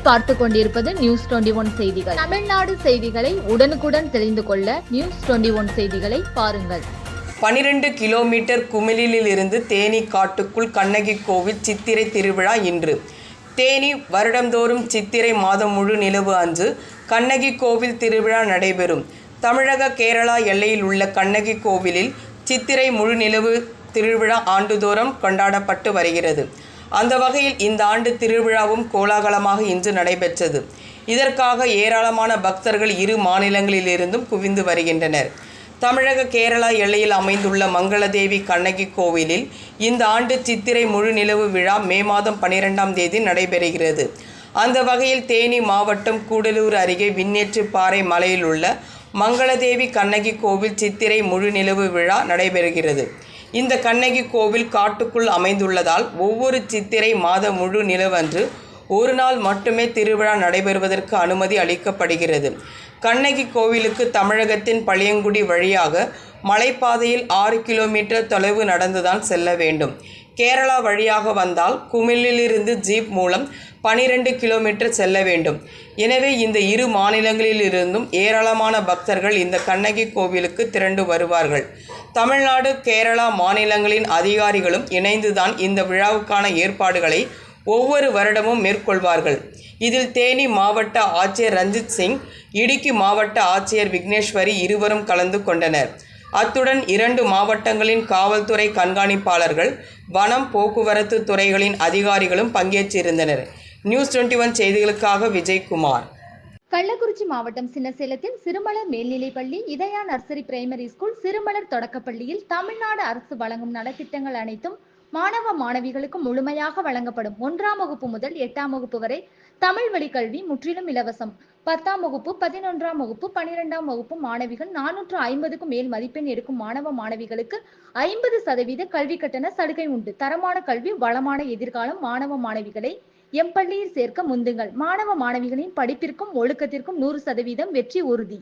நீங்கள் பார்த்து கொண்டிருப்பது நியூஸ் 21 செய்திகள். தமிழ்நாடு செய்திகளை உடனுக்குடன் தெரிந்து கொள்ள நியூஸ் 21 செய்திகளை பாருங்கள். 12 கிலோமீட்டர் குமிழிலில் இருந்து தேனி காட்டுக்குள் கண்ணகி கோவில் சித்திரை திருவிழா இன்று. தேனி வருடந்தோறும் சித்திரை மாதம் முழு நிலவு அன்று கண்ணகி கோவில் திருவிழா நடைபெறும். தமிழக கேரளா எல்லையில் உள்ள கண்ணகி கோவிலில் சித்திரை முழு நிலவு திருவிழா ஆண்டுதோறும் கொண்டாடப்பட்டு வருகிறது. அந்த வகையில் இந்த ஆண்டு திருவிழாவும் கோலாகலமாக இன்று நடைபெற்றது. இதற்காக ஏராளமான பக்தர்கள் இரு மாநிலங்களிலிருந்தும் குவிந்து வருகின்றனர். தமிழக கேரளா எல்லையில் அமைந்துள்ள மங்களதேவி கண்ணகி கோவிலில் இந்த ஆண்டு சித்திரை முழு நிலவு விழா மே மாதம் 12ஆம் தேதி நடைபெறுகிறது. அந்த வகையில் தேனி மாவட்டம் கூடலூர் அருகே விண்ணேற்றுப்பாறை மலையில் உள்ள மங்களதேவி கண்ணகி கோவில் சித்திரை முழு நிலவு விழா நடைபெறுகிறது. இந்த கண்ணகி கோவில் காட்டுக்குள் அமைந்துள்ளதால் ஒவ்வொரு சித்திரை மாத முழு நிலவன்று ஒரு நாள் மட்டுமே திருவிழா நடைபெறுவதற்கு அனுமதி அளிக்கப்படுகிறது. கண்ணகி கோவிலுக்கு தமிழகத்தின் பழையங்குடி வழியாக மலைப்பாதையில் 6 கிலோமீட்டர் தொலைவு நடந்துதான் செல்ல வேண்டும். கேரளா வழியாக வந்தால் குமிழிலிருந்து ஜீப் மூலம் 12 கிலோமீட்டர் செல்ல வேண்டும். எனவே இந்த இரு மாநிலங்களிலிருந்தும் ஏராளமான பக்தர்கள் இந்த கண்ணகி கோவிலுக்கு திரண்டு வருவார்கள். தமிழ்நாடு கேரளா மாநிலங்களின் அதிகாரிகளும் இணைந்துதான் இந்த விழாவுக்கான ஏற்பாடுகளை ஒவ்வொரு வருடமும் மேற்கொள்வார்கள். இதில் தேனி மாவட்ட ஆட்சியர் ரஞ்சித் சிங், இடுக்கி மாவட்ட ஆட்சியர் விக்னேஸ்வரி இருவரும் கலந்து கொண்டனர். அத்துடன் 2 மாவட்டங்களின் காவல்துறை கண்காணிப்பாளர்கள், வனம், போக்குவரத்து துறைகளின் அதிகாரிகளும் பங்கேற்றிருந்தனர். நியூஸ் 21 செய்திகளுக்காக விஜயகுமார். கள்ளக்குறிச்சி மாவட்டம் சின்னசேலத்தில் சிறுமலர் மேல்நிலைப்பள்ளி, இதயா நர்சரி பிரைமரி ஸ்கூல், சிறுமலர் தொடக்கப்பள்ளியில் தமிழ்நாடு அரசு வழங்கும் நலத்திட்டங்கள் அனைத்தும் மாணவ மாணவிகளுக்கு முழுமையாக வழங்கப்படும். 1ஆம் வகுப்பு முதல் 8ஆம் வகுப்பு வரை தமிழ் வழி கல்வி முற்றிலும் இலவசம். 10ஆம் வகுப்பு, 11ஆம் வகுப்பு, 12ஆம் வகுப்பு மாணவிகள் 450க்கும் மேல் மதிப்பெண் எடுக்கும் மாணவ மாணவிகளுக்கு 50% கல்வி கட்டண சலுகை உண்டு. தரமான கல்வி, வளமான எதிர்காலம். மாணவ மாணவிகளை எம் பள்ளியில் சேர்க்க முந்துங்கள். மாணவ மாணவிகளின் படிப்பிற்கும் ஒழுக்கத்திற்கும் 100% வெற்றி உறுதி.